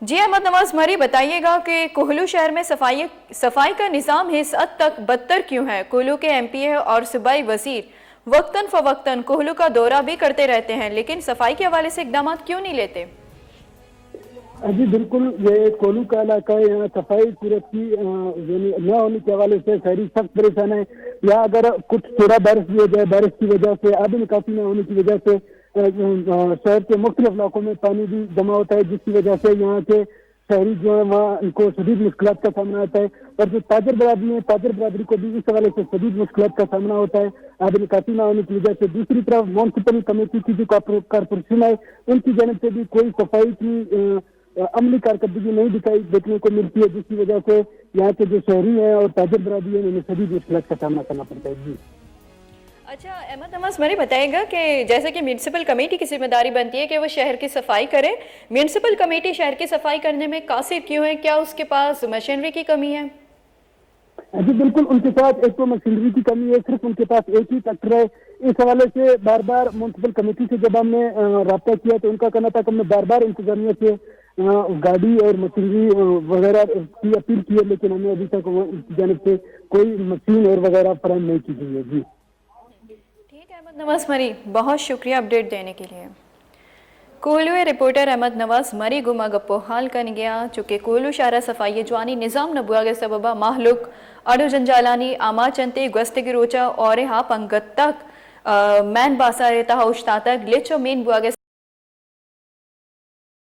جی احمد نواز مری، بتائیے گا کہ کوہلو شہر میں صفائی کا نظام اس حد تک بدتر کیوں ہے؟ کوہلو کے ایم پی اے اور صوبائی وزیر وقتاً فوقتاً کوہلو کا دورہ بھی کرتے رہتے ہیں، لیکن صفائی کے حوالے سے اقدامات کیوں نہیں لیتے؟ جی بالکل، یہ کوہلو کا علاقہ ہے، یہاں صفائی صورت کی نہ ہونے کے حوالے سے شہری سخت پریشان ہے۔ یا اگر کچھ تھوڑا بارش بھی ہو جائے، بارش کی وجہ سے آبی نکاسی نہ ہونے کی وجہ سے شہر کے مختلف علاقوں میں پانی بھی جمع ہوتا ہے، جس کی وجہ سے یہاں کے شہری جو ہے وہاں ان کو شدید مشکلات کا سامنا ہوتا ہے۔ اور جو تاجر برادری ہے، تاجر برادری کو بھی اس حوالے سے شدید مشکلات کا سامنا ہوتا ہے آبی نکاسی نہ ہونے کی وجہ سے۔ دوسری طرف میونسپل کمیٹی کی جو کارپوریشن ہے، ان کی جانب سے بھی کوئی صفائی کی عملی کارکردگی نہیں دیکھنے کو ملتی ہے، جس کی وجہ سے یہاں کے جو شہری ہیں اور تاجر برادری ہیں انہیں شدید مشکلات کا سامنا کرنا پڑتا ہے۔ جی اچھا احمد نواز مری، بتائے گا کہ جیسے کہ میونسپل کمیٹی کی ذمہ داری بنتی ہے کہ وہ شہر کی صفائی کرے، میونسپل کمیٹی شہر کی صفائی کرنے میں قاصر کیوں ہے؟ کیا اس کے پاس مشینری کی کمی ہے؟ جی بالکل، ان کے پاس ایک تو مشینری کی کمی ہے، صرف ان کے پاس ایک ہی ٹریکٹر ہے۔ اس حوالے سے بار بار میونسپل کمیٹی سے جب ہم نے رابطہ کیا تو ان کا کہنا تھا کہ ہم نے بار بار انتظامیہ سے گاڑی اور مشینری وغیرہ کی اپیل کی ہے، لیکن ہمیں ابھی تک ان کی جانب سے کوئی مشین اور وغیرہ فراہم نہیں کی گئی ہے۔ جی ٹھیک ہے احمد نواز مری، بہت شکریہ اپڈیٹ دینے کے لیے۔ کوہلو رپورٹر احمد نواز مری گما گپو حال کن گیا چونکہ کوہلو شارع صفائی جوانی نظام نبوا کے سببا محلوک اڑو جنجالانی آما چنتے گوستگی روچا اور ہا پنگت تک مین باسا رہتا ہوشتا تک گلیچو مین بوا